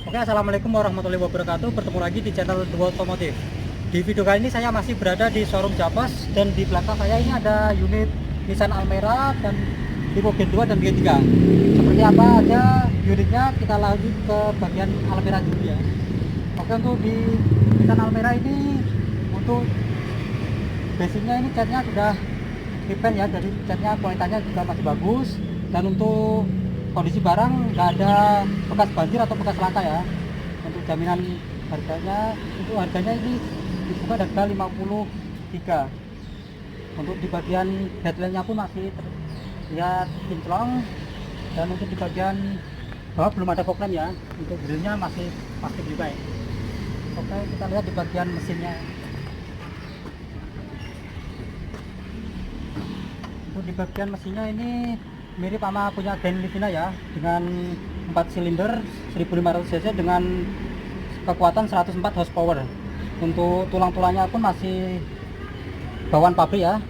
Oke, assalamualaikum warahmatullahi wabarakatuh. Bertemu lagi di channel Dua Otomotif. Di video kali ini saya masih berada di showroom Japas, dan di belakang saya ini ada unit Nissan Almera dan tipe Gen 2 dan Gen 3. Seperti apa aja unitnya, kita lanjut ke bagian Almera dulu ya. Oke, untuk di Nissan Almera ini, untuk basicnya ini catnya sudah repaint ya, jadi catnya kualitasnya juga masih bagus, dan untuk kondisi barang nggak ada bekas banjir atau bekas laka ya. Untuk jaminan harganya, untuk harganya ini dibuka harga 53. Untuk di bagian headlampnya pun masih terlihat kinclong, dan untuk di bagian bawah belum ada fog lamp ya. Untuk grillnya masih plastik juga ya. Oke, kita lihat di bagian mesinnya. Untuk di bagian mesinnya ini mirip sama punya Gen Livina ya, dengan 4 silinder 1500 cc dengan kekuatan 104 horsepower. Untuk tulang-tulangnya pun masih bawaan pabrik ya,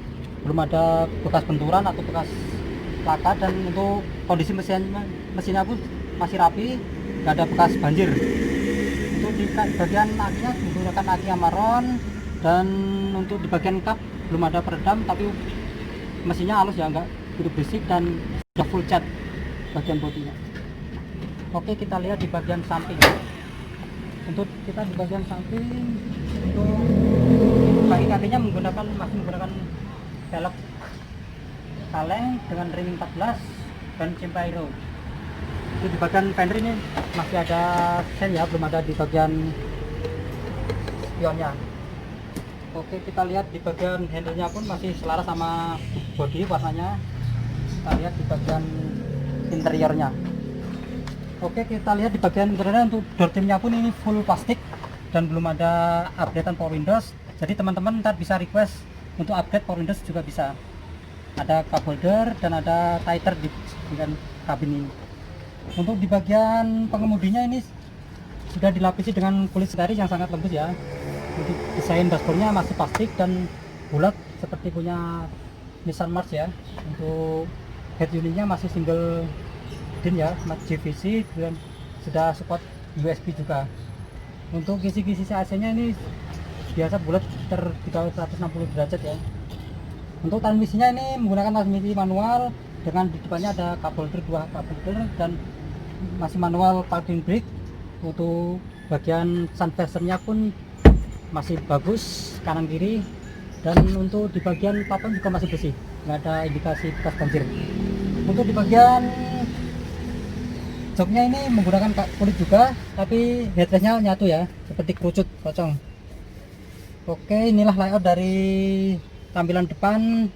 belum ada bekas benturan atau bekas laka, dan untuk kondisi mesinnya pun masih rapi, nggak ada bekas banjir. Untuk di bagian akinya menggunakan aki Amaron, dan untuk di bagian kap belum ada peredam, tapi mesinnya halus ya, nggak begitu berisik, dan sudah full cat bagian bodinya. Oke, kita lihat di bagian samping. Untuk kita di bagian samping, untuk kaki-kakinya masih menggunakan velg kaleng dengan ring 14 dan Cimpairo. Itu di bagian fender ini masih ada sen ya, belum ada di bagian spionnya. Oke, kita lihat di bagian handle-nya pun masih selaras sama bodi warnanya. Kita lihat di bagian interiornya. Oke, kita lihat di bagian interiornya. Untuk door trimnya pun ini full plastik dan belum ada updatean power windows. Jadi teman-teman ntar bisa request untuk update power windows juga bisa. Ada cup holder dan ada titer di bagian kabin ini. Untuk di bagian pengemudinya ini sudah dilapisi dengan kulit stearis yang sangat lembut ya. Untuk desain dashboardnya masih plastik dan bulat seperti punya Nissan March ya. Untuk head unitnya masih single din ya, JVC, dan sudah support USB juga. Untuk kisi-kisi AC nya ini biasa bulat sekitar 360 derajat ya. Untuk transmisinya ini menggunakan transmisi manual dengan di depannya ada cup holder, 2 cup holder, dan masih manual parking brake. Untuk bagian sunvisor-nya pun masih bagus kanan kiri, dan untuk di bagian papan juga masih bersih, nggak ada indikasi bekas banjir. Untuk di bagian joknya ini menggunakan kulit juga, tapi headrestnya nyatu ya, seperti kerucut kocong. Oke, inilah layout dari tampilan depan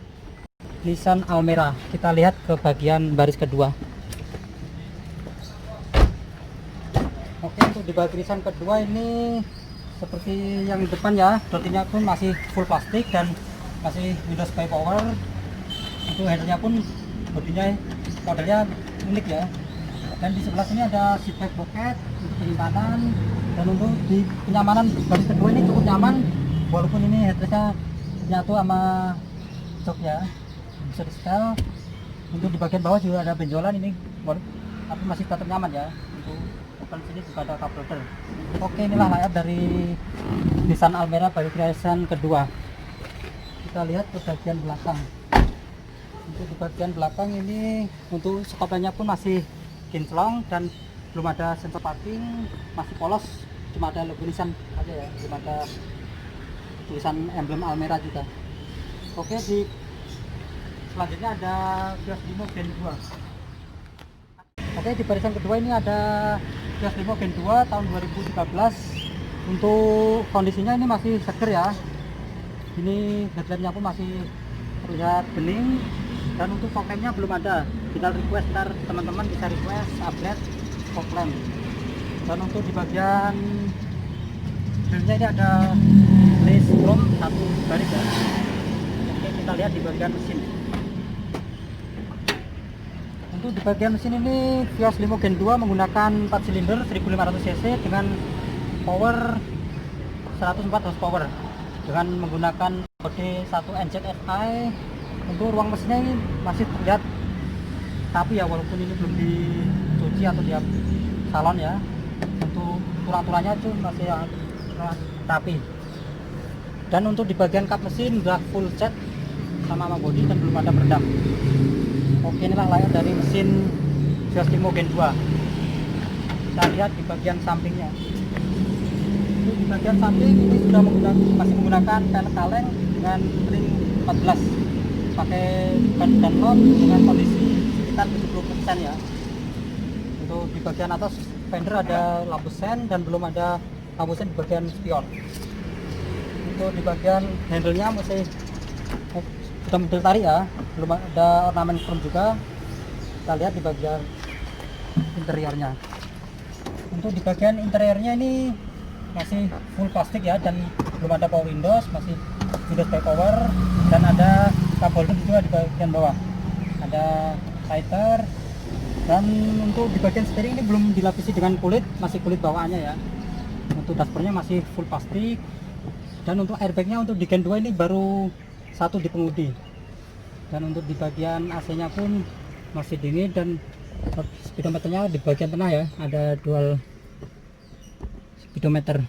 Nissan Almera. Kita lihat ke bagian baris kedua. Oke, untuk di barisan kedua ini seperti yang depan ya, door-nya pun masih full plastik dan masih Windows by Power. Untuk handle-nya pun bodinya modelnya unik ya, dan di sebelah sini ada seat back pocket untuk penyimpanan. Dan untuk di kenyamanan baris kedua ini cukup nyaman, walaupun ini headrestnya nyatu sama jok ya, bisa di setel. Untuk di bagian bawah juga ada benjolan ini, tapi masih tetap nyaman ya. Untuk depan sini juga ada cup holder. Oke, inilah layout dari Nissan Almera barisan kedua. Kita lihat ke bagian belakang. Untuk di bagian belakang ini, untuk stop lamp-nya pun masih kinclong dan belum ada sensor parking, masih polos, cuma ada logo Nissan aja ya, belum ada tulisan emblem Almera juga. Oke, di selanjutnya ada Vios Limo Gen 2. Oke, di barisan kedua ini ada Vios Limo Gen 2 tahun 2013. Untuk kondisinya ini masih seger ya. Ini headlampnya pun masih terlihat bening, dan untuk fog lamp-nya belum ada. Tinggal request, ntar teman-teman bisa request update fog lamp. Dan untuk di bagian grillnya ini ada list chrome 1 baris ya. Oke, kita lihat di bagian mesin. Untuk di bagian mesin ini Vios Limo Gen 2 menggunakan 4 silinder 1500 cc dengan power 104 horsepower dengan menggunakan kode 1 NZFI. Untuk ruang mesinnya ini masih terlihat rapi ya, walaupun ini belum dicuci atau di salon ya. Untuk tulang-tulangnya tuh masih rapi. Dan untuk di bagian kap mesin udah full set sama body dan belum ada peredam. Oke, inilah layar dari mesin Vios Limo Gen 2. Kita lihat di bagian sampingnya. Itu di bagian samping ini sudah masih menggunakan pelek kaleng dengan ring 14, pakai ban Dunlop dengan kondisi sekitar 70% ya. Untuk di bagian atas fender ada lampu sen dan belum ada lampu sen di bagian spion. Untuk di bagian handle-nya masih sudah model tarik ya, belum ada ornamen chrome juga. Kita lihat di bagian interiornya. Untuk di bagian interiornya ini masih full plastik ya, dan belum ada power windows, masih Windows by power, dan ada cup holder juga di bagian bawah, ada lighter. Dan untuk di bagian steering ini belum dilapisi dengan kulit, masih kulit bawaannya ya. Untuk dashboardnya masih full plastik. Dan untuk airbagnya untuk di Gen 2 ini baru satu di pengemudi. Dan untuk di bagian AC-nya pun masih dingin, dan speedometernya di bagian tengah ya, ada dual speedometer.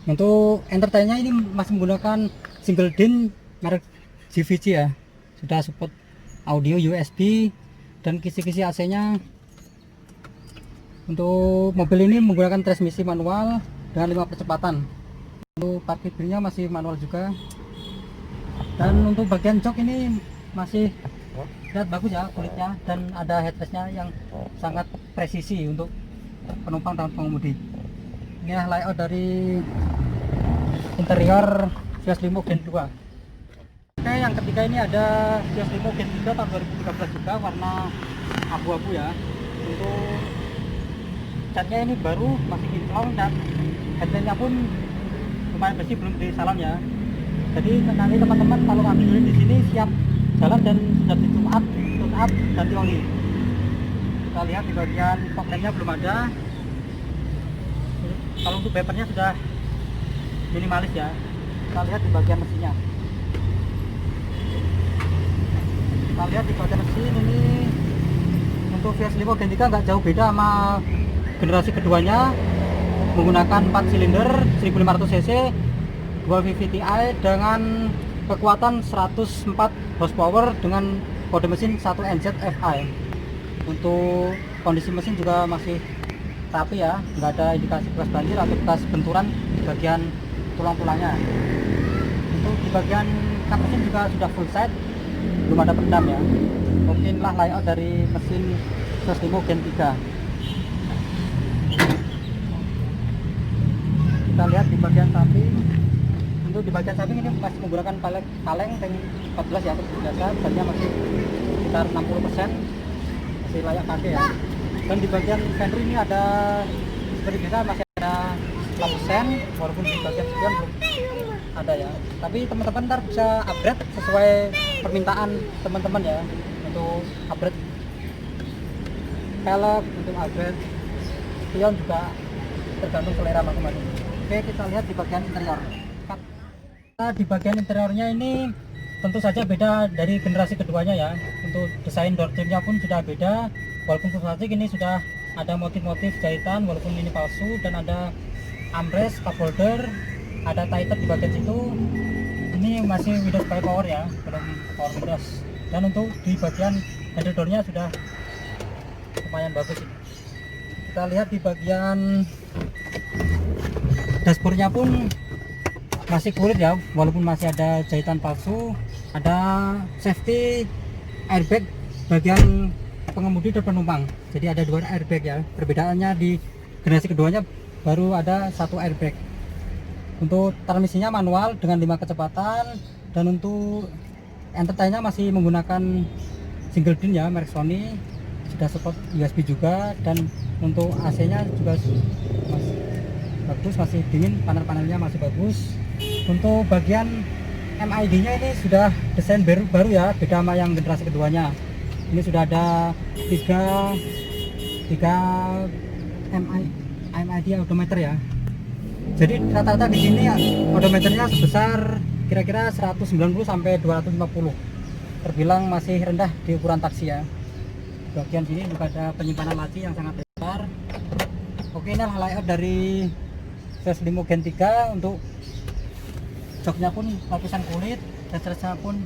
Untuk entertainnya ini masih menggunakan single DIN merek JVC ya, sudah support audio USB, dan kisi-kisi AC-nya. Untuk mobil ini menggunakan transmisi manual dengan 5 percepatan. Untuk parkir gearnya masih manual juga. Dan untuk bagian jok ini masih lihat bagus ya kulitnya, dan ada headrestnya yang sangat presisi untuk penumpang dan pengemudi. Ini layout dari interior Vios Limo Gen 2. Oke, yang ketiga ini ada Vios Limo Gen 3 tahun 2013 juga, warna abu-abu ya. Untuk catnya ini baru, masih kinclong, dan headlampnya pun lumayan bersih, belum di salon ya. Jadi nanti teman-teman kalau ambil unit di sini siap jalan dan sudah di tune up dan oli. Kita lihat di bagian fog lampnya belum ada. Kalau untuk bumpernya sudah minimalis ya. Kita lihat di bagian mesinnya. Kita lihat di bagian mesin ini untuk Vios Limo Gen 3 nggak jauh beda sama generasi keduanya, menggunakan 4 silinder 1500 cc dual VVT-i dengan kekuatan 104 horsepower dengan kode mesin 1 NZ Fi. Untuk kondisi mesin juga masih rapi ya, nggak ada indikasi bekas banjir atau bekas benturan di bagian tulang-tulangnya. Untuk di bagian kap mesin juga sudah full set, belum ada peredam ya. Mungkinlah layout dari mesin Vios Limo Gen 3. Kita lihat di bagian samping. Untuk di bagian samping ini masih menggunakan pelek kaleng ring 14 ya, biasa, bannya masih sekitar 60%, masih layak pakai ya. Dan di bagian fender ini ada seperti biasa, masih ada lampu sen, walaupun di bagian spion belum ada ya. Tapi teman-teman ntar bisa upgrade sesuai permintaan teman-teman ya, untuk upgrade pelek, untuk upgrade spion juga tergantung selera masing-masing. Oke, kita lihat di bagian interior. Di bagian interiornya ini tentu saja beda dari generasi keduanya ya. Untuk desain door trimnya pun sudah beda, walaupun plastik ini sudah ada motif-motif jahitan walaupun ini palsu, dan ada armrest, cup holder, ada tighter di bagian situ. Ini masih Windows by power ya, belum power windows. Dan untuk di bagian handle doornya sudah lumayan bagus ini. Kita lihat di bagian dashboardnya pun masih kulit ya, walaupun masih ada jahitan palsu. Ada safety airbag bagian pengemudi dan penumpang, jadi ada 2 airbag ya. Perbedaannya di generasi keduanya baru ada 1 airbag. Untuk transmisinya manual dengan 5 kecepatan, dan untuk entertainnya masih menggunakan single DIN ya, merek Sony, sudah support USB juga. Dan untuk AC nya juga masih bagus, masih dingin, panel-panelnya masih bagus. Untuk bagian MID nya ini sudah desain baru ya, beda sama yang generasi keduanya. Ini sudah ada 3 MID odometer ya. Jadi rata-rata di sini odometernya sebesar kira-kira 190 sampai 250. Terbilang masih rendah di ukuran taksi ya. Bagian sini juga ada penyimpanan laci yang sangat besar. Oke, ini layout dari Vios Limo Gen 3. Untuk joknya pun lapisan kulit dan stresnya pun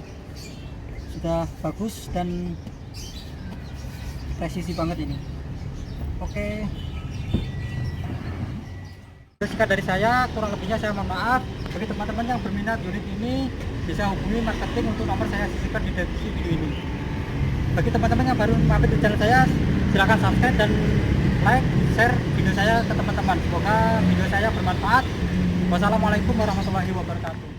sudah bagus dan presisi banget ini. Oke, sekian dari saya, kurang lebihnya saya mohon maaf. Bagi teman-teman yang berminat unit ini bisa hubungi marketing untuk nomor saya sisipkan di deskripsi video ini. Bagi teman-teman yang baru mampir di channel saya, silahkan subscribe dan like, share video saya ke teman-teman. Semoga video saya bermanfaat. Wassalamualaikum warahmatullahi wabarakatuh.